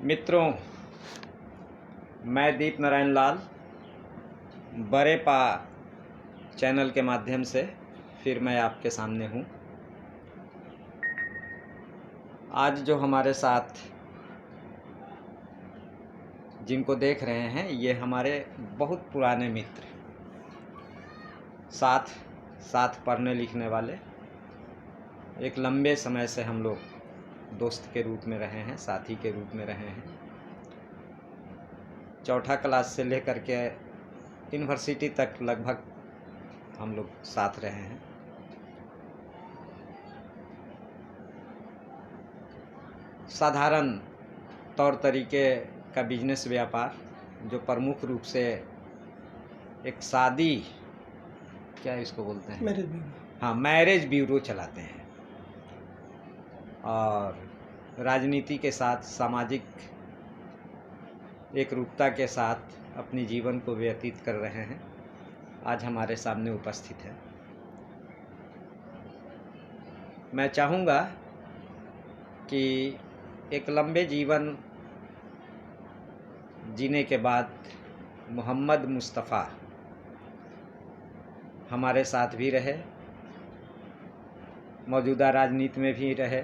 मित्रों, मैं दीप नारायण लाल बड़े पा चैनल के माध्यम से फिर मैं आपके सामने हूँ। आज जो हमारे साथ जिनको देख रहे हैं ये हमारे बहुत पुराने मित्र, साथ पढ़ने लिखने वाले, एक लंबे समय से हम लोग दोस्त के रूप में रहे हैं, साथी के रूप में रहे हैं। चौथा क्लास से लेकर के यूनिवर्सिटी तक लगभग हम लोग साथ रहे हैं। साधारण तौर तरीके का बिजनेस व्यापार जो प्रमुख रूप से एक शादी, क्या इसको बोलते हैं, मैरिज ब्यूरो। हाँ, मैरिज ब्यूरो चलाते हैं और राजनीति के साथ, सामाजिक एकरूपता के साथ अपनी जीवन को व्यतीत कर रहे हैं। आज हमारे सामने उपस्थित है। मैं चाहूँगा कि एक लंबे जीवन जीने के बाद मोहम्मद मुस्तफ़ा हमारे साथ भी रहे, मौजूदा राजनीति में भी रहे,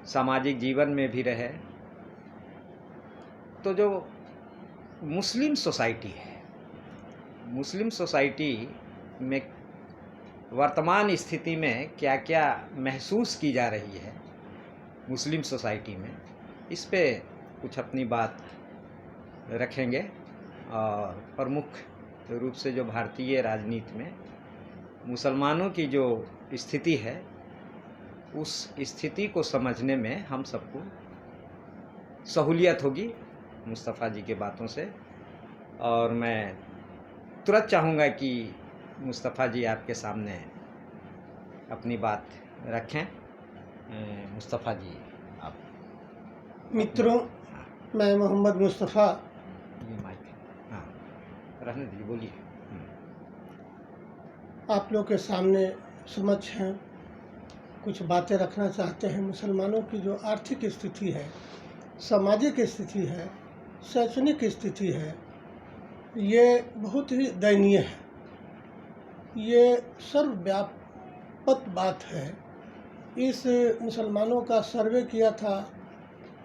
सामाजिक जीवन में भी रहे। तो जो मुस्लिम सोसाइटी है, मुस्लिम सोसाइटी में वर्तमान स्थिति में क्या क्या महसूस की जा रही है मुस्लिम सोसाइटी में, इस पे कुछ अपनी बात रखेंगे। और प्रमुख रूप से जो भारतीय राजनीति में मुसलमानों की जो स्थिति है, उस स्थिति को समझने में हम सबको सहूलियत होगी मुस्तफ़ा जी के बातों से। और मैं तुरंत चाहूँगा कि मुस्तफ़ा जी आपके सामने अपनी बात रखें। मुस्तफ़ा जी, आप। मित्रों, मैं मोहम्मद मुस्तफ़ा, ये माइक, हाँ, रहने दीजिए, बोलिए। आप लोग के सामने समक्ष हैं, कुछ बातें रखना चाहते हैं। मुसलमानों की जो आर्थिक स्थिति है, सामाजिक स्थिति है, शैक्षणिक स्थिति है, ये बहुत ही दयनीय है। ये सर्वव्यापक बात है। इस मुसलमानों का सर्वे किया था,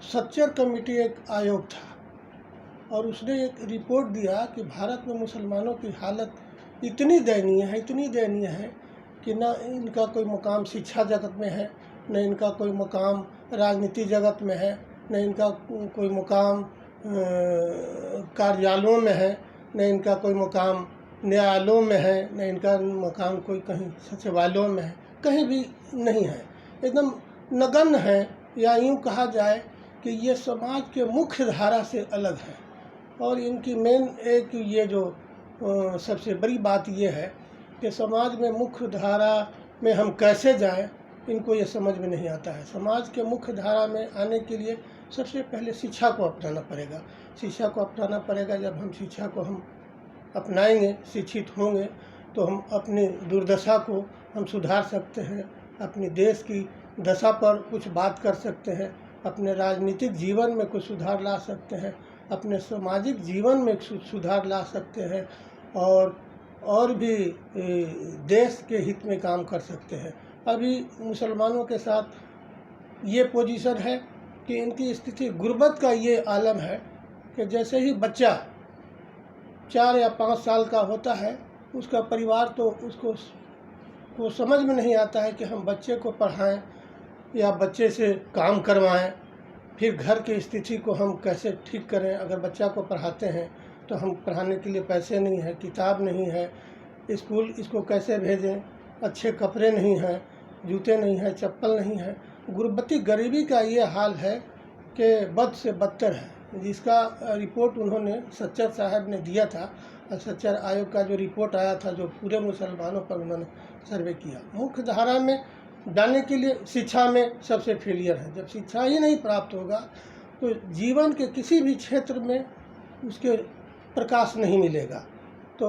सच्चर कमेटी एक आयोग था और उसने एक रिपोर्ट दिया कि भारत में मुसलमानों की हालत इतनी दयनीय है कि न इनका कोई मुकाम शिक्षा जगत में है, न इनका कोई मुकाम राजनीति जगत में है, न इनका कोई मुकाम कार्यालयों में है, न इनका कोई मुकाम न्यायालयों में है, न इनका मुकाम कोई कहीं सचिवालयों में है, कहीं भी नहीं है। एकदम नगण्य है, या यूँ कहा जाए कि ये समाज के मुख्य धारा से अलग है। और इनकी मेन एक ये जो सबसे बड़ी बात ये है कि समाज में मुख्य धारा में हम कैसे जाएं, इनको ये समझ में नहीं आता है। समाज के मुख्य धारा में आने के लिए सबसे पहले शिक्षा को अपनाना पड़ेगा। शिक्षा को अपनाना पड़ेगा। जब हम शिक्षा को हम अपनाएंगे, शिक्षित होंगे, तो हम अपनी दुर्दशा को हम सुधार सकते हैं, अपनी देश की दशा पर कुछ बात कर सकते हैं, अपने राजनीतिक जीवन में कुछ सुधार ला सकते हैं, अपने सामाजिक जीवन में सुधार ला सकते हैं और भी देश के हित में काम कर सकते हैं। अभी मुसलमानों के साथ ये पोजीशन है कि इनकी स्थिति गुर्बत का ये आलम है कि जैसे ही बच्चा 4 या 5 साल का होता है, उसका परिवार तो उसको समझ में नहीं आता है कि हम बच्चे को पढ़ाएं या बच्चे से काम करवाएं। फिर घर की स्थिति को हम कैसे ठीक करें। अगर बच्चा को पढ़ाते हैं तो हम पढ़ाने के लिए पैसे नहीं है, किताब नहीं है, स्कूल इसको कैसे भेजें, अच्छे कपड़े नहीं हैं, जूते नहीं हैं, चप्पल नहीं है। गुर्बती गरीबी का ये हाल है कि बद से बदतर है, जिसका रिपोर्ट उन्होंने सच्चर साहब ने दिया था। और सच्चर आयोग का जो रिपोर्ट आया था, जो पूरे मुसलमानों पर उन्होंने सर्वे किया। मुख्य धारा में जाने के लिए शिक्षा में सबसे फेलियर है। जब शिक्षा ही नहीं प्राप्त होगा तो जीवन के किसी भी क्षेत्र में उसके प्रकाश नहीं मिलेगा। तो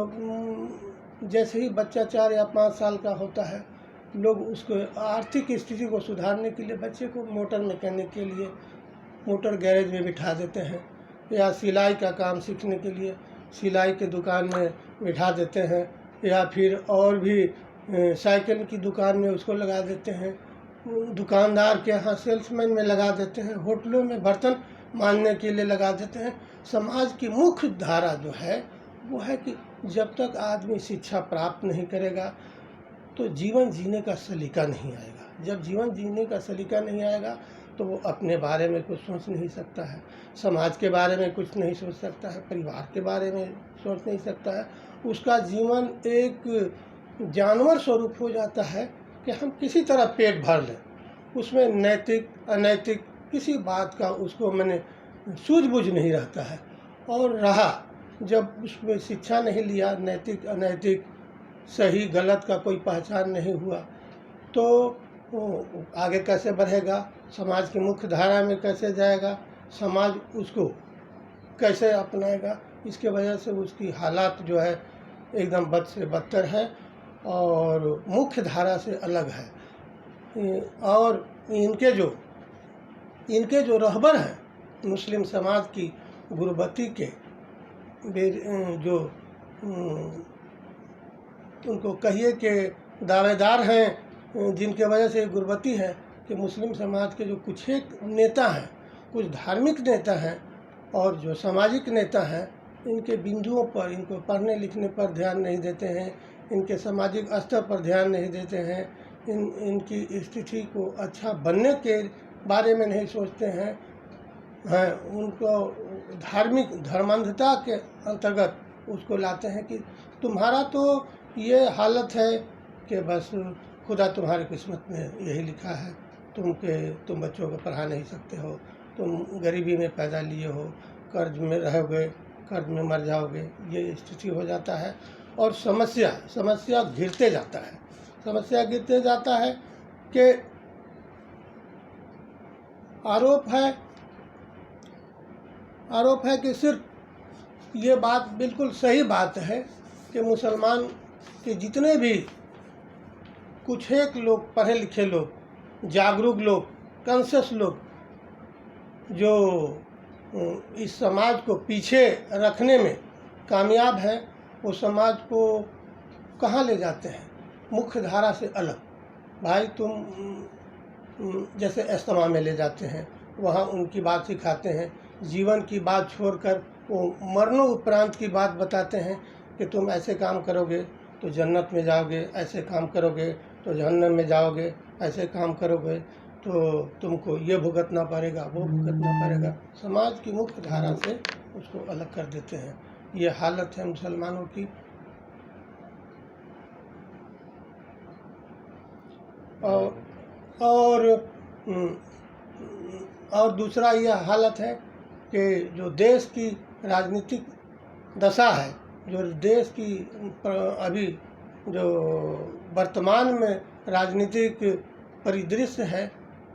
जैसे ही बच्चा 4 या 5 साल का होता है, लोग उसको आर्थिक स्थिति को सुधारने के लिए बच्चे को मोटर मैकेनिक के लिए मोटर गैरेज में बिठा देते हैं, या सिलाई का काम सीखने के लिए सिलाई के दुकान में बिठा देते हैं, या फिर और भी साइकिल की दुकान में उसको लगा देते हैं, दुकानदार के यहाँ सेल्समैन में लगा देते हैं, होटलों में बर्तन मांजने के लिए लगा देते हैं। समाज की मुख्य धारा जो है वो है कि जब तक आदमी शिक्षा प्राप्त नहीं करेगा तो जीवन जीने का सलीका नहीं आएगा। जब जीवन जीने का सलीका नहीं आएगा तो वो अपने बारे में कुछ सोच नहीं सकता है, समाज के बारे में कुछ नहीं सोच सकता है, परिवार के बारे में सोच नहीं सकता है। उसका जीवन एक जानवर स्वरूप हो जाता है कि हम किसी तरह पेट भर लें। उसमें नैतिक अनैतिक किसी बात का उसको मैंने सूझबूझ नहीं रहता है। और रहा जब उसमें शिक्षा नहीं लिया, नैतिक अनैतिक सही गलत का कोई पहचान नहीं हुआ, तो आगे कैसे बढ़ेगा, समाज की मुख्य धारा में कैसे जाएगा, समाज उसको कैसे अपनाएगा। इसके वजह से उसकी हालात जो है एकदम बद से बदतर है और मुख्य धारा से अलग है। और इनके जो रहबर हैं मुस्लिम समाज की गुरबती के जो उनको कहिए कि दावेदार हैं, जिनके वजह से गुरबती है कि मुस्लिम समाज के जो कुछ एक नेता हैं, कुछ धार्मिक नेता हैं और जो सामाजिक नेता हैं, इनके बिंदुओं पर, इनको पढ़ने लिखने पर ध्यान नहीं देते हैं, इनके सामाजिक स्तर पर ध्यान नहीं देते हैं, इनकी स्थिति को अच्छा बनने के बारे में नहीं सोचते हैं, उनको धार्मिक धर्मांधता के अंतर्गत उसको लाते हैं कि तुम्हारा तो ये हालत है कि बस खुदा तुम्हारी किस्मत में यही लिखा है, तुम बच्चों को पढ़ा नहीं सकते हो, तुम गरीबी में पैदा लिए हो, कर्ज में रहोगे, कर्ज में मर जाओगे, ये स्थिति हो जाता है। और समस्या घिरते जाता है कि आरोप है कि सिर्फ ये बात बिल्कुल सही बात है कि मुसलमान के जितने भी कुछ एक लोग, पढ़े लिखे लोग, जागरूक लोग, कॉन्शियस लोग, जो इस समाज को पीछे रखने में कामयाब हैं, वो समाज को कहाँ ले जाते हैं, मुख्य धारा से अलग। भाई तुम जैसे इज्तिमा में ले जाते हैं, वहाँ उनकी बात सिखाते हैं, जीवन की बात छोड़कर वो मरनों उपरांत की बात बताते हैं कि तुम ऐसे काम करोगे तो जन्नत में जाओगे, ऐसे काम करोगे तो जहन्नम में जाओगे, ऐसे काम करोगे तो तुमको ये भुगतना पड़ेगा, वो भुगतना पड़ेगा। समाज की मुख्य धारा से उसको अलग कर देते हैं। ये हालत है मुसलमानों की। और दूसरा यह हालत है कि जो देश की राजनीतिक दशा है, जो देश की अभी जो वर्तमान में राजनीतिक परिदृश्य है,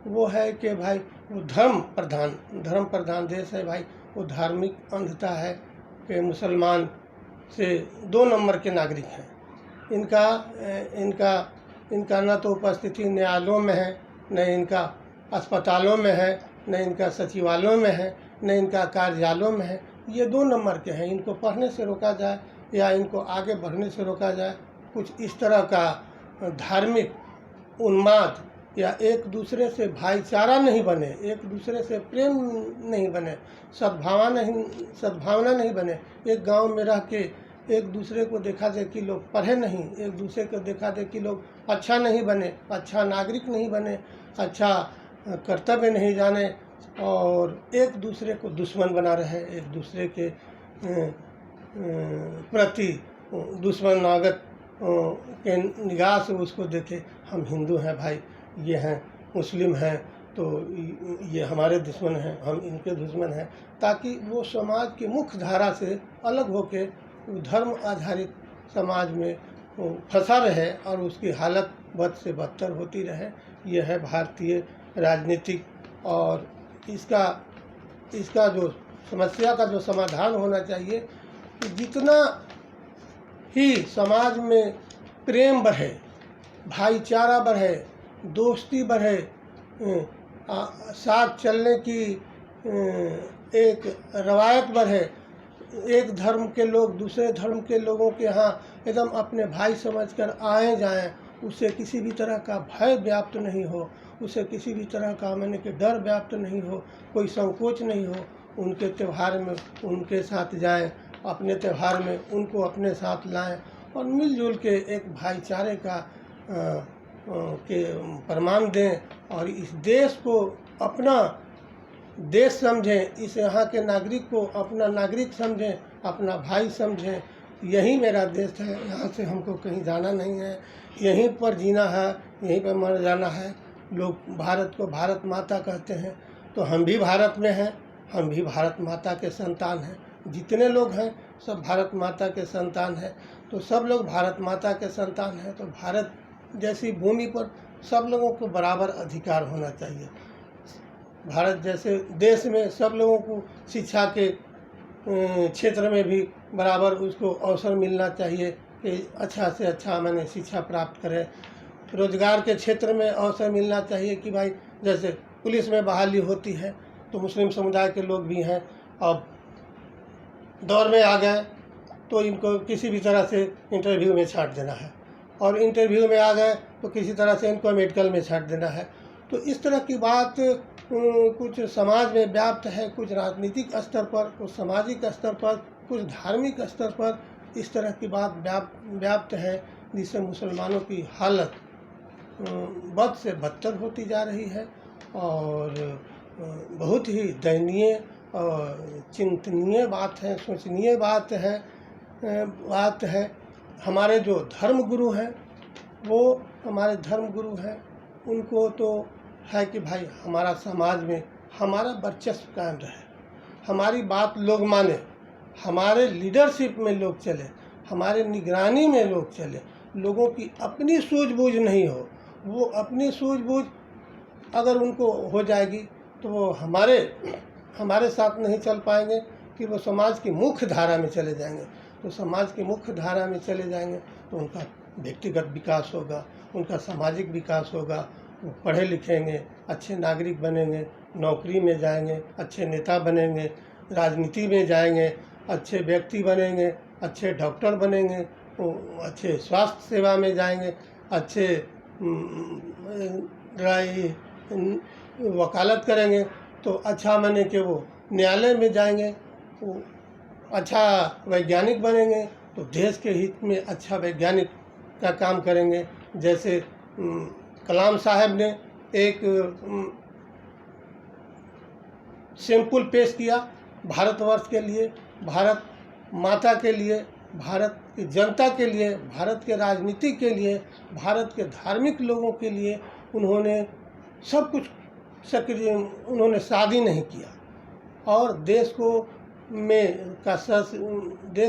वो है कि भाई वो धर्म प्रधान देश है। भाई वो धार्मिक अंधता है कि मुसलमान से 2 नंबर के नागरिक हैं। इनका न तो उपस्थिति न्यायालयों में है, न इनका अस्पतालों में है, न इनका सचिवालयों में है, न इनका कार्यालयों में है। ये 2 नंबर के हैं। इनको पढ़ने से रोका जाए या इनको आगे बढ़ने से रोका जाए। कुछ इस तरह का धार्मिक उन्माद या एक दूसरे से भाईचारा नहीं बने, एक दूसरे से प्रेम नहीं बने, सद्भावना नहीं बने। एक गांव में रह के एक दूसरे को देखा दे कि लोग पढ़े नहीं, एक दूसरे को देखा दे कि लोग अच्छा नहीं बने, अच्छा नागरिक नहीं बने, अच्छा कर्तव्य नहीं जाने और एक दूसरे को दुश्मन बना रहे, एक दूसरे के प्रति दुश्मनागत के निगाह से उसको देखे। हम हिंदू हैं भाई, ये हैं मुस्लिम हैं, तो ये हमारे दुश्मन हैं, हम इनके दुश्मन हैं, ताकि वो समाज की मुख्य धारा से अलग होके धर्म आधारित समाज में फंसा रहे और उसकी हालत बद से बदतर होती रहे। यह है भारतीय राजनीतिक। और इसका जो समस्या का जो समाधान होना चाहिए कि जितना ही समाज में प्रेम बढ़े, भाईचारा बढ़े, दोस्ती बढ़े, साथ चलने की एक रवायत पर है। एक धर्म के लोग दूसरे धर्म के लोगों के यहाँ एकदम अपने भाई समझकर आए जाएं, उससे किसी भी तरह का भय व्याप्त नहीं हो, उससे किसी भी तरह का माने कि डर व्याप्त नहीं हो, कोई संकोच नहीं हो। उनके त्यौहार में उनके साथ जाएं, अपने त्यौहार में उनको अपने साथ लाएं और मिलजुल के एक भाईचारे का के प्रमाण दें और इस देश को अपना देश समझें, इस यहाँ के नागरिक को अपना नागरिक समझें, अपना भाई समझें। यही मेरा देश है, यहाँ से हमको कहीं जाना नहीं है, यहीं पर जीना है, यहीं पर मर जाना है। लोग भारत को भारत माता कहते हैं, तो हम भी भारत में हैं, हम भी भारत माता के संतान हैं। जितने लोग हैं सब भारत माता के संतान हैं, तो सब लोग भारत माता के संतान हैं। तो भारत जैसी भूमि पर सब लोगों को बराबर अधिकार होना चाहिए। भारत जैसे देश में सब लोगों को शिक्षा के क्षेत्र में भी बराबर उसको अवसर मिलना चाहिए कि अच्छा से अच्छा माने शिक्षा प्राप्त करें। रोजगार के क्षेत्र में अवसर मिलना चाहिए कि भाई जैसे पुलिस में बहाली होती है तो मुस्लिम समुदाय के लोग भी हैं, अब दौर में आ गए तो इनको किसी भी तरह से इंटरव्यू में छांट देना है, और इंटरव्यू में आ गए तो किसी तरह से इनको मेडिकल में छांट देना है। तो इस तरह की बात कुछ समाज में व्याप्त है, कुछ राजनीतिक स्तर पर, कुछ सामाजिक स्तर पर, कुछ धार्मिक स्तर पर इस तरह की बात व्याप्त है, जिससे मुसलमानों की हालत बद से बदतर होती जा रही है और बहुत ही दयनीय और चिंतनीय बात है, सोचनीय बात है। हमारे जो धर्म गुरु हैं, वो हमारे धर्म गुरु हैं, उनको तो है कि भाई हमारा समाज में हमारा वर्चस्व कायम रहे, हमारी बात लोग माने, हमारे लीडरशिप में लोग चले, हमारे निगरानी में लोग चले। लोगों की अपनी सूझबूझ नहीं हो, वो अपनी सूझबूझ अगर उनको हो जाएगी तो वो हमारे साथ नहीं चल पाएंगे कि वो समाज की मुख्य धारा में चले जाएंगे। तो समाज की मुख्य धारा में चले जाएंगे तो उनका व्यक्तिगत विकास होगा, उनका सामाजिक विकास होगा, वो पढ़े लिखेंगे, अच्छे नागरिक बनेंगे, नौकरी में जाएंगे, अच्छे नेता बनेंगे, राजनीति में जाएंगे, अच्छे व्यक्ति बनेंगे, अच्छे डॉक्टर बनेंगे, अच्छे स्वास्थ्य सेवा में जाएंगे, अच्छे वकालत करेंगे, तो अच्छा माने कि वो न्यायालय में जाएंगे, वो अच्छा वैज्ञानिक बनेंगे तो देश के हित में अच्छा वैज्ञानिक का काम करेंगे। जैसे कलाम साहब ने एक सैंपल पेश किया भारतवर्ष के लिए, भारत माता के लिए, भारत की जनता के लिए, भारत के राजनीति के लिए, भारत के धार्मिक लोगों के लिए उन्होंने सब कुछ सक्रिय, उन्होंने शादी नहीं किया और देश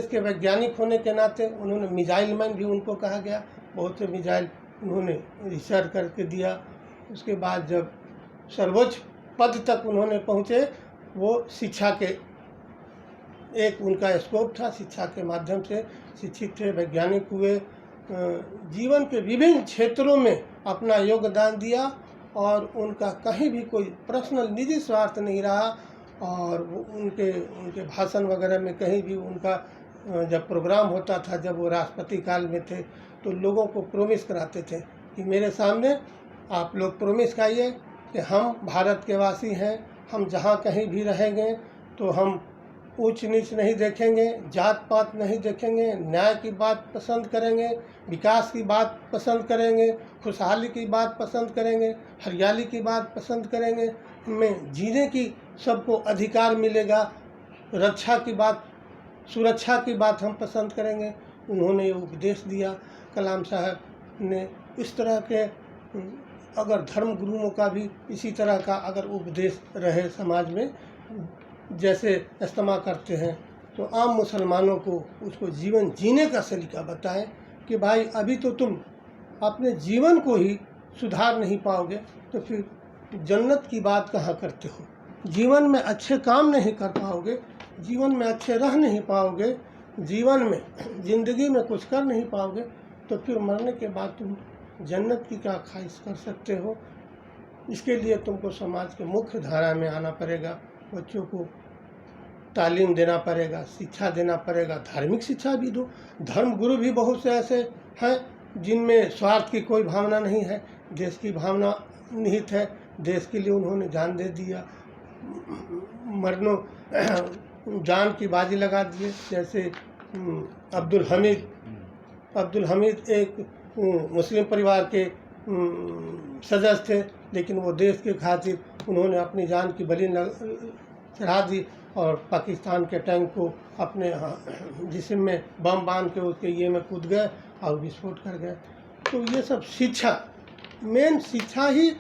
के वैज्ञानिक होने के नाते उन्होंने मिसाइल मैन भी उनको कहा गया, बहुत से मिसाइल उन्होंने रिसर्च करके दिया। उसके बाद जब सर्वोच्च पद तक उन्होंने पहुँचे, वो शिक्षा के एक उनका स्कोप था, शिक्षा के माध्यम से शिक्षित थे, वैज्ञानिक हुए, जीवन के विभिन्न क्षेत्रों में अपना योगदान दिया और उनका कहीं भी कोई पर्सनल निजी स्वार्थ नहीं रहा। और वो उनके भाषण वगैरह में कहीं भी उनका जब प्रोग्राम होता था, जब वो राष्ट्रपति काल में थे, तो लोगों को प्रोमिस कराते थे कि मेरे सामने आप लोग प्रोमिस खाइए कि हम भारत के वासी हैं, हम जहाँ कहीं भी रहेंगे तो हम ऊंच नीच नहीं देखेंगे, जात पात नहीं देखेंगे, न्याय की बात पसंद करेंगे, विकास की बात पसंद करेंगे, खुशहाली की बात पसंद करेंगे, हरियाली की बात पसंद करेंगे, में जीने की सबको अधिकार मिलेगा, रक्षा की बात, सुरक्षा की बात हम पसंद करेंगे। उन्होंने ये उपदेश दिया कलाम साहब ने। इस तरह के अगर धर्म गुरुओं का भी इसी तरह का अगर उपदेश रहे समाज में, जैसे इस्तेमाल करते हैं, तो आम मुसलमानों को उसको जीवन जीने का सलीका बताएं कि भाई अभी तो तुम अपने जीवन को ही सुधार नहीं पाओगे तो फिर जन्नत की बात कहाँ करते हो। जीवन में अच्छे काम नहीं कर पाओगे, जीवन में अच्छे रह नहीं पाओगे, जीवन में ज़िंदगी में कुछ कर नहीं पाओगे, तो फिर मरने के बाद तुम जन्नत की क्या ख्वाहिश कर सकते हो। इसके लिए तुमको समाज के मुख्य धारा में आना पड़ेगा बच्चों को तालीम देना पड़ेगा, शिक्षा देना पड़ेगा, धार्मिक शिक्षा भी दो। धर्म गुरु भी बहुत से ऐसे हैं जिनमें स्वार्थ की कोई भावना नहीं है, देश की भावना निहित है, देश के लिए उन्होंने जान दे दिया, मरनो जान की बाजी लगा दिए। जैसे अब्दुल हमीद एक मुस्लिम परिवार के सदस्य थे, लेकिन वो देश के खातिर उन्होंने अपनी जान की बलि चढ़ा दी और पाकिस्तान के टैंक को अपने जिस्म में बम बांध के उसके ये में कूद गए और विस्फोट कर गए। तो ये सब शिक्षा, मेन शिक्षा ही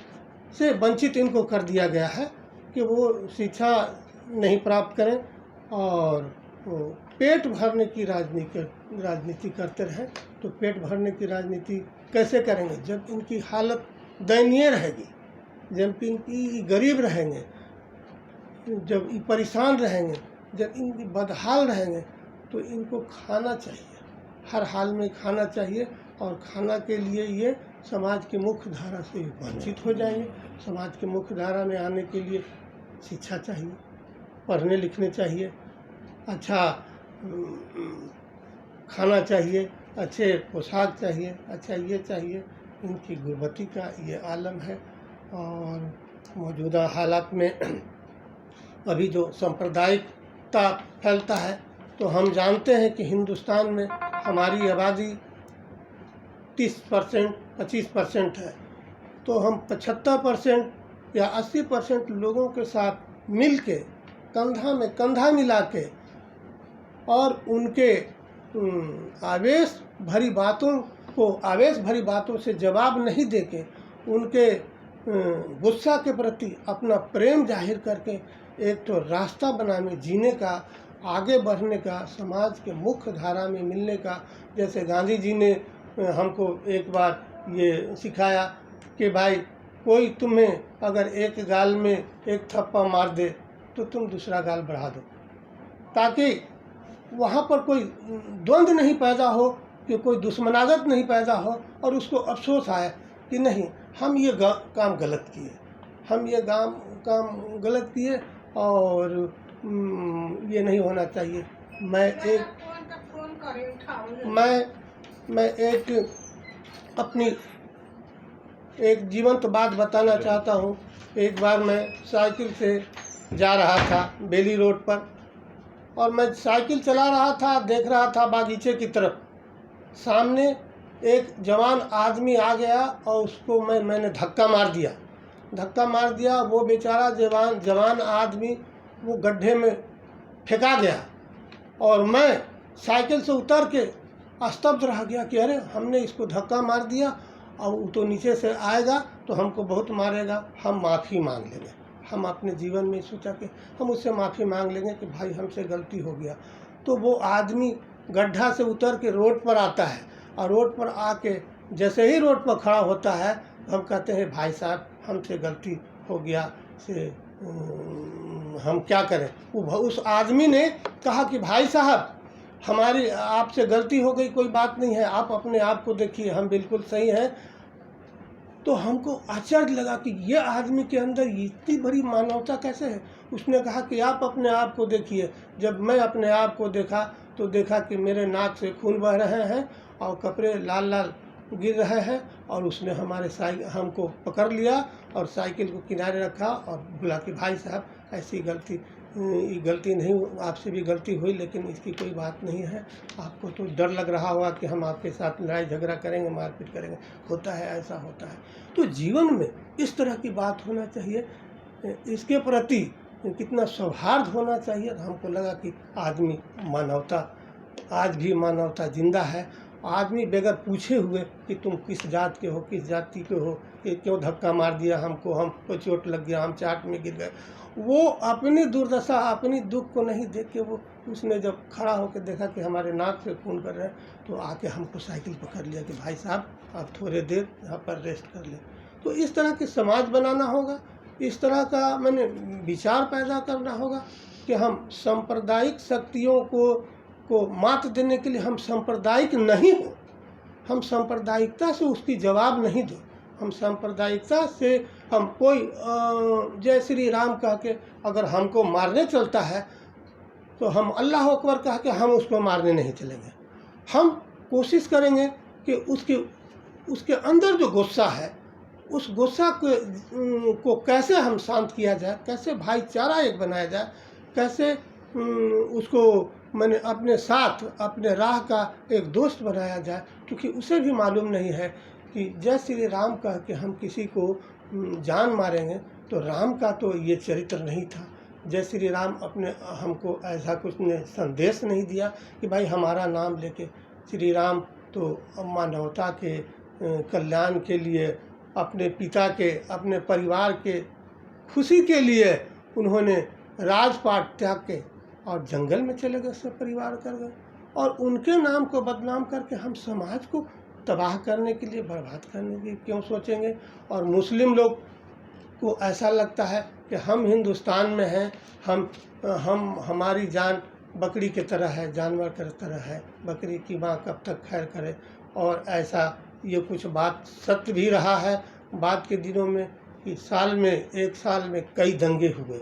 से वंचित इनको कर दिया गया है कि वो शिक्षा नहीं प्राप्त करें और वो पेट भरने की राजनीति करते रहें। तो पेट भरने की राजनीति कैसे करेंगे जब इनकी हालत दयनीय रहेगी, जब इनकी गरीब रहेंगे, जब ये परेशान रहेंगे, जब इनकी बदहाल रहेंगे। तो इनको खाना चाहिए, हर हाल में खाना चाहिए और खाना के लिए ये समाज की मुख्य धारा से वंचित हो जाएंगे। समाज की मुख्य धारा में आने के लिए शिक्षा चाहिए, पढ़ने लिखने चाहिए, अच्छा खाना चाहिए, अच्छे पोशाक चाहिए, अच्छा ये चाहिए। इनकी गुर्बती का ये आलम है। और मौजूदा हालात में अभी जो सांप्रदायिकता फैलता है, तो हम जानते हैं कि हिंदुस्तान में हमारी आबादी 30% 25% है, तो हम 75% या 80% लोगों के साथ मिल के कंधा में कंधा मिला के और उनके आवेश भरी बातों से जवाब नहीं देके उनके गुस्सा के प्रति अपना प्रेम जाहिर करके एक तो रास्ता बनाने, जीने का, आगे बढ़ने का, समाज के मुख्य धारा में मिलने का। जैसे गांधी जी ने हमको एक बार ये सिखाया कि भाई कोई तुम्हें अगर एक गाल में एक थप्पा मार दे तो तुम दूसरा गाल बढ़ा दो, ताकि वहाँ पर कोई द्वंद्व नहीं पैदा हो, कि कोई दुश्मनागत नहीं पैदा हो और उसको अफसोस आए कि नहीं हम ये काम गलत किए, हम ये काम गलत किए और ये नहीं होना चाहिए। मैं एक अपनी एक जीवंत बात बताना चाहता हूँ। एक बार मैं साइकिल से जा रहा था बेली रोड पर, और मैं साइकिल चला रहा था, देख रहा था बागीचे की तरफ। सामने एक जवान आदमी आ गया और उसको मैंने धक्का मार दिया। वो बेचारा जवान आदमी वो गड्ढे में फेंका गया और मैं साइकिल से उतर के स्तब्ध रह गया कि अरे हमने इसको धक्का मार दिया, और वो तो नीचे से आएगा तो हमको बहुत मारेगा, हम माफ़ी मांग लेंगे। हम अपने जीवन में सोचा कि हम उससे माफ़ी मांग लेंगे कि भाई हमसे गलती हो गया। तो वो आदमी गड्ढा से उतर के रोड पर आता है, और रोड पर आके जैसे ही रोड पर खड़ा होता है, हम कहते हैं भाई साहब हमसे गलती हो गया, से हम क्या करें। उस आदमी ने कहा कि भाई साहब हमारी आपसे गलती हो गई, कोई बात नहीं है, आप अपने आप को देखिए, हम बिल्कुल सही हैं। तो हमको आश्चर्य लगा कि ये आदमी के अंदर इतनी बड़ी मानवता कैसे है। उसने कहा कि आप अपने आप को देखिए। जब मैं अपने आप को देखा तो देखा कि मेरे नाक से खून बह रहे हैं और कपड़े लाल लाल गिर रहे हैं, और उसने हमको पकड़ लिया और साइकिल को किनारे रखा और बोला कि भाई साहब ऐसी गलती नहीं, आपसे भी गलती हुई, लेकिन इसकी कोई बात नहीं है। आपको तो डर लग रहा होगा कि हम आपके साथ लड़ाई झगड़ा करेंगे, मारपीट करेंगे, होता है, ऐसा होता है। तो जीवन में इस तरह की बात होना चाहिए, इसके प्रति कितना सौहार्द होना चाहिए। हमको लगा कि आदमी मानवता, आज भी मानवता जिंदा है। आदमी बगैर पूछे हुए कि तुम किस जात के हो, किस जाति के हो, कि क्यों धक्का मार दिया हमको चोट लग गया, हम चाट में गिर गए, वो अपनी दुर्दशा, अपनी दुख को नहीं देख के उसने जब खड़ा होकर देखा कि हमारे नाक से खून कर रहे हैं, तो आके हमको साइकिल पकड़ लिया कि भाई साहब आप थोड़े देर यहाँ पर रेस्ट कर लें। तो इस तरह के समाज बनाना होगा, इस तरह का मैंने विचार पैदा करना होगा कि हम सांप्रदायिक शक्तियों को मात देने के लिए हम सांप्रदायिक नहीं हो, हम सांप्रदायिकता से उसकी जवाब नहीं दो, हम सांप्रदायिकता से हम कोई जय श्री राम कह के अगर हमको मारने चलता है तो हम अल्लाह अकबर कह के हम उसको मारने नहीं चलेंगे। हम कोशिश करेंगे कि उसके अंदर जो गुस्सा है उस गुस्सा को कैसे हम शांत किया जाए, कैसे भाईचारा एक बनाया जाए, कैसे उसको मैंने अपने साथ अपने राह का एक दोस्त बनाया जाए, क्योंकि उसे भी मालूम नहीं है कि जय श्री राम कह के हम किसी को जान मारेंगे तो राम का तो ये चरित्र नहीं था। जय श्री राम अपने हमको ऐसा कुछ ने संदेश नहीं दिया कि भाई हमारा नाम लेके। श्री राम तो मानवता के कल्याण के लिए, अपने पिता के, अपने परिवार के खुशी के लिए उन्होंने राजपाट त्याग के और जंगल में चले गए, सब परिवार कर गए। और उनके नाम को बदनाम करके हम समाज को तबाह करने के लिए, बर्बाद करने के लिए क्यों सोचेंगे। और मुस्लिम लोग को ऐसा लगता है कि हम हिंदुस्तान में हैं, हमारी जान बकरी की तरह है, जानवर की तरह है, बकरी की माँ कब तक खैर करे। और ऐसा ये कुछ बात सत्य भी रहा है बाद के दिनों में कि एक साल में कई दंगे हुए,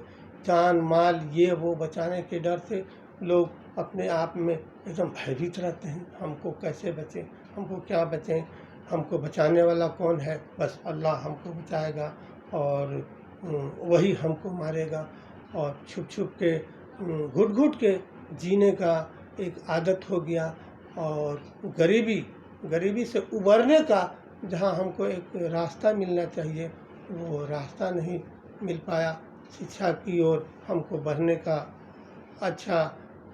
जान माल ये वो बचाने के डर से लोग अपने आप में एकदम भयभीत रहते हैं। हमको कैसे बचें, हमको क्या बचें, हमको बचाने वाला कौन है, बस अल्लाह हमको बचाएगा और वही हमको मारेगा। और छुप छुप के घुट घुट के जीने का एक आदत हो गया। और गरीबी से उबरने का जहाँ हमको एक रास्ता मिलना चाहिए वो रास्ता नहीं मिल पाया। शिक्षा की ओर हमको बढ़ने का अच्छा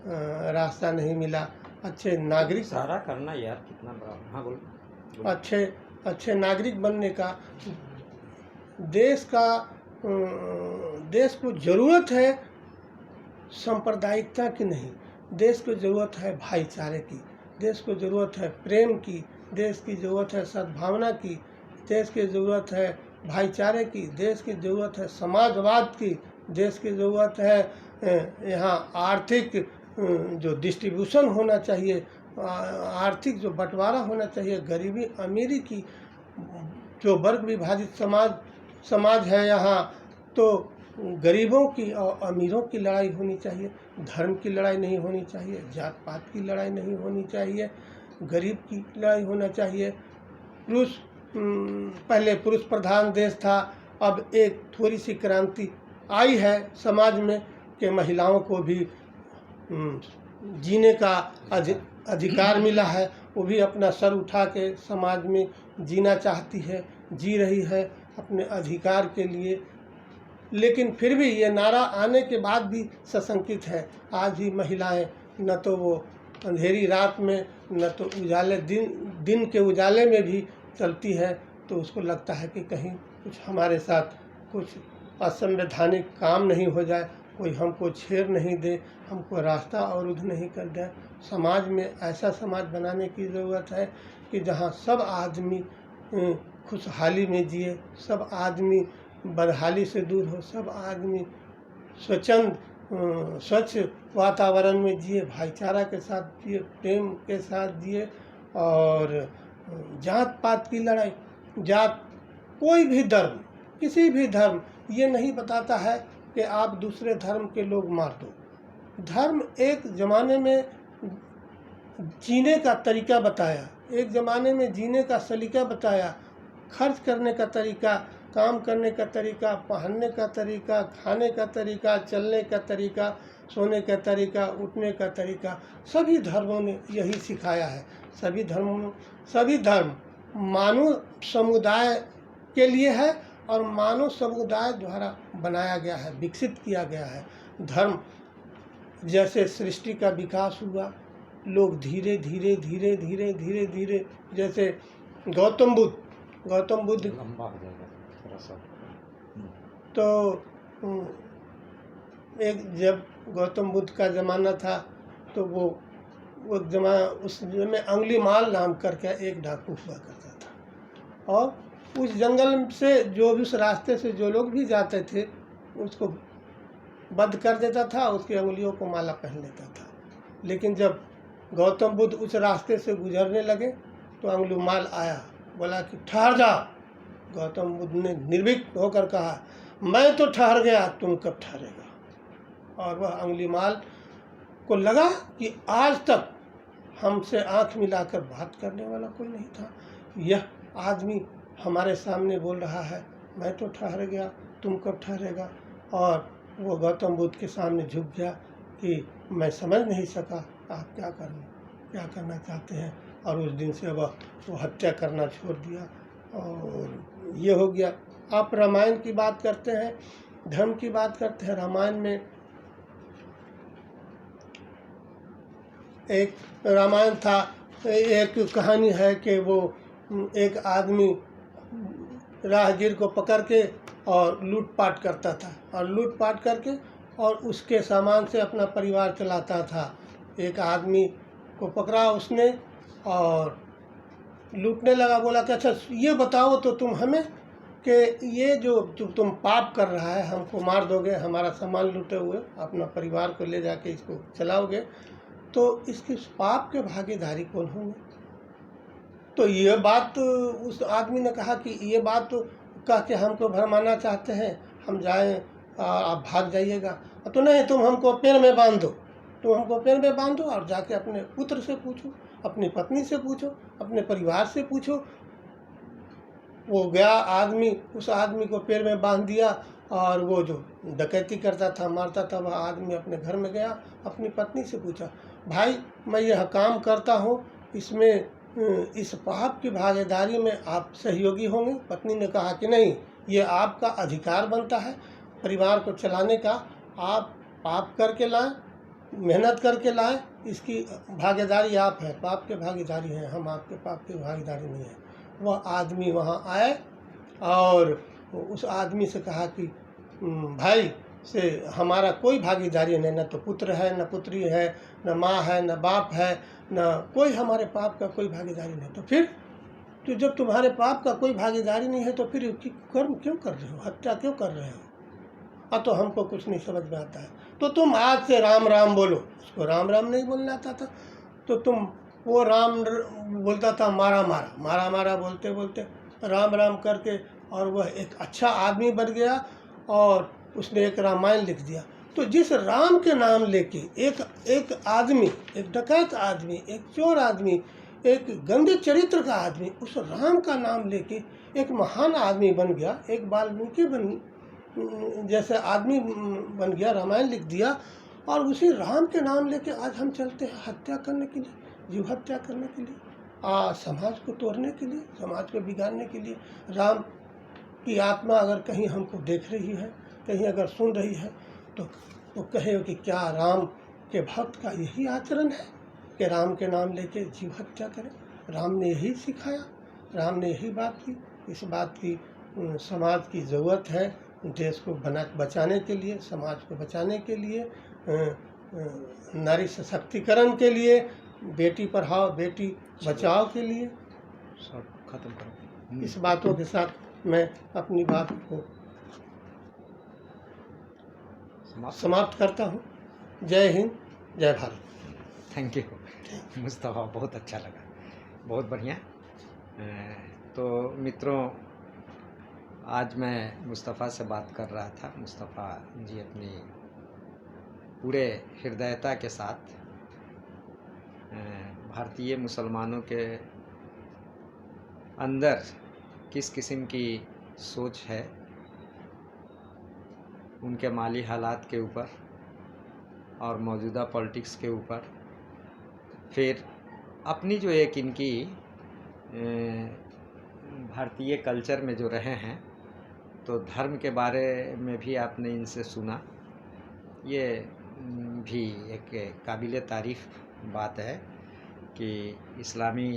रास्ता नहीं मिला। अच्छे नागरिक सारा करना यार कितना बड़ा। हाँ बोलो। अच्छे नागरिक बनने का देश को ज़रूरत है सांप्रदायिकता की नहीं, देश को ज़रूरत है भाईचारे की, देश को ज़रूरत है प्रेम की, देश की ज़रूरत है सद्भावना की, देश की ज़रूरत है भाईचारे की, देश की ज़रूरत है समाजवाद की, देश की ज़रूरत है यहाँ आर्थिक जो डिस्ट्रीब्यूशन होना चाहिए, आर्थिक जो बंटवारा होना चाहिए, गरीबी अमीरी की जो वर्ग विभाजित समाज है यहाँ, तो गरीबों की और अमीरों की लड़ाई होनी चाहिए, धर्म की लड़ाई नहीं होनी चाहिए, जात पात की लड़ाई नहीं होनी चाहिए, गरीब की लड़ाई होना चाहिए। पहले पुरुष प्रधान देश था, अब एक थोड़ी सी क्रांति आई है समाज में कि महिलाओं को भी जीने का अधिकार मिला है, वो भी अपना सर उठा के समाज में जीना चाहती है, जी रही है अपने अधिकार के लिए। लेकिन फिर भी ये नारा आने के बाद भी सशंकित है। आज भी महिलाएं न तो वो अंधेरी रात में न तो उजाले दिन के उजाले में भी चलती है, तो उसको लगता है कि कहीं कुछ हमारे साथ कुछ असंवैधानिक काम नहीं हो जाए, कोई हमको छेड़ नहीं दे, हमको रास्ता अवरुद्ध नहीं कर दे। समाज में ऐसा समाज बनाने की ज़रूरत है कि जहाँ सब आदमी खुशहाली में जिए, सब आदमी बदहाली से दूर हो, सब आदमी स्वच्छ वातावरण में जिए, भाईचारा के साथ जिए, प्रेम के साथ जिए। और जात पात की लड़ाई, कोई भी धर्म, किसी भी धर्म ये नहीं बताता है कि आप दूसरे धर्म के लोग मार दो। धर्म एक ज़माने में जीने का तरीका बताया, एक ज़माने में जीने का सलीका बताया, खर्च करने का तरीका, काम करने का तरीका, पहनने का तरीका, खाने का तरीका, चलने का तरीका, सोने का तरीका, उठने का तरीका, सभी धर्मों ने यही सिखाया है। सभी धर्म मानव समुदाय के लिए है और मानव समुदाय द्वारा बनाया गया है, विकसित किया गया है। धर्म जैसे सृष्टि का विकास हुआ, लोग धीरे धीरे जैसे गौतम बुद्ध लंबा हो जाएगा थोड़ा सा। तो जब गौतम बुद्ध का ज़माना था तो उस में अंगुली माल नाम करके एक डाकू हुआ करता था, और उस जंगल से जो भी उस रास्ते से जो लोग भी जाते थे उसको बंद कर देता था, उसकी अंगुलियों को माला पहन लेता था। लेकिन जब गौतम बुद्ध उस रास्ते से गुजरने लगे तो अंगुली माल आया, बोला कि ठहर जा, गौतम बुद्ध ने निर्भीक होकर कहा, मैं तो ठहर गया, तुम कब ठहरेगा। और वह अंगुलीमाल को लगा कि आज तक हमसे आंख मिलाकर बात करने वाला कोई नहीं था। यह आदमी हमारे सामने बोल रहा है, मैं तो ठहर गया, तुम कब ठहरेगा। और वो गौतम बुद्ध के सामने झुक गया कि मैं समझ नहीं सका आप क्या करना चाहते हैं। और उस दिन से वह वो हत्या करना छोड़ दिया। और ये हो गया। आप रामायण की बात करते हैं, धर्म की बात करते हैं। रामायण में एक रामायण था, एक कहानी है कि वो एक आदमी राहगीर को पकड़ के और लूटपाट करता था, और लूटपाट करके और उसके सामान से अपना परिवार चलाता था। एक आदमी को पकड़ा उसने और लूटने लगा। बोला कि अच्छा ये बताओ तो तुम हमें कि ये जो तुम पाप कर रहा है, हमको मार दोगे, हमारा सामान लूटे हुए अपना परिवार को ले जाके इसको चलाओगे, तो इसके पाप के भागीदारी कौन होंगे। तो ये बात उस आदमी ने कहा कि ये बात तो कह के हमको भरमाना चाहते हैं, हम जाएं, आप भाग जाइएगा। तो नहीं, तुम हमको पेड़ में बांध दो, तुम हमको पेड़ में बांध दो और जाके अपने पुत्र से पूछो, अपनी पत्नी से पूछो, अपने परिवार से पूछो। वो गया आदमी, उस आदमी को पेड़ में बांध दिया, और वो जो डकैती करता था, मारता था, वह आदमी अपने घर में गया, अपनी पत्नी से पूछा, भाई मैं यह काम करता हूँ, इसमें इस पाप की भागीदारी में आप सहयोगी होंगे। पत्नी ने कहा कि नहीं, ये आपका अधिकार बनता है परिवार को चलाने का, आप पाप करके लाएं, मेहनत करके लाएं, इसकी भागीदारी आप है, पाप के भागीदारी हैं हम, आपके पाप की भागीदारी नहीं है। वह आदमी वहाँ आए और उस आदमी से कहा कि भाई से हमारा कोई भागीदारी नहीं, न तो पुत्र है, न पुत्री है, न माँ है, न बाप है, न कोई, हमारे पाप का कोई भागीदारी नहीं। तो फिर तो जब तुम्हारे पाप का कोई भागीदारी नहीं है तो फिर कर्म क्यों कर रहे हो, हत्या क्यों कर रहे हो। तो हमको कुछ नहीं समझ में आता है। तो तुम आज से राम राम बोलो। उसको राम राम नहीं बोलना आता था, तो तुम वो राम बोलता था मारा मारा, मारा मारा बोलते बोलते राम राम करके, और वह एक अच्छा आदमी बन गया और उसने एक रामायण लिख दिया। तो जिस राम के नाम लेके एक आदमी, एक डकैत आदमी, एक चोर आदमी, एक गंदे चरित्र का आदमी उस राम का नाम लेके एक महान आदमी बन गया, एक वाल्मीकि जैसे आदमी बन गया, रामायण लिख दिया, और उसी राम के नाम लेके आज हम चलते हैं हत्या करने के लिए, जीव हत्या करने के लिए, समाज को तोड़ने के लिए, समाज को बिगाड़ने के लिए। राम की आत्मा अगर कहीं हमको देख रही है, कहीं अगर सुन रही है, तो कहे कि क्या राम के भक्त का यही आचरण है कि राम के नाम लेके जीव हत्या करें। राम ने यही सिखाया, राम ने यही बात की। इस बात की समाज की ज़रूरत है, देश को बचाने के लिए, समाज को बचाने के लिए, नारी सशक्तिकरण के लिए, बेटी पढ़ाओ बेटी बचाओ के लिए। खत्म करो। इस बातों के साथ मैं अपनी बात को समाप्त करता हूँ। जय हिंद, जय भारत। थैंक यू मुस्तफ़ा, बहुत अच्छा लगा, बहुत बढ़िया। तो मित्रों, आज मैं मुस्तफ़ा से बात कर रहा था। मुस्तफ़ा जी अपनी पूरे हृदयता के साथ भारतीय मुसलमानों के अंदर किस किस्म की सोच है, उनके माली हालात के ऊपर और मौजूदा पॉलिटिक्स के ऊपर, फिर अपनी जो एक इनकी भारतीय कल्चर में जो रहे हैं, तो धर्म के बारे में भी आपने इनसे सुना। ये भी एक काबिल तारीफ़ बात है कि इस्लामी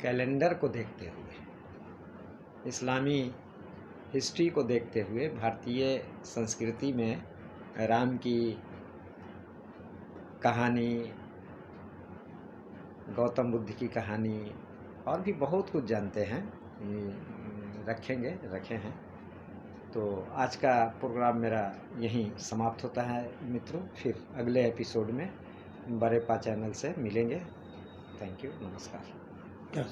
कैलेंडर को देखते हुए, इस्लामी हिस्ट्री को देखते हुए, भारतीय संस्कृति में राम की कहानी, गौतम बुद्ध की कहानी और भी बहुत कुछ जानते हैं, रखे हैं। तो आज का प्रोग्राम मेरा यहीं समाप्त होता है मित्रों। फिर अगले एपिसोड में बरेपा चैनल से मिलेंगे। थैंक यू, नमस्कार।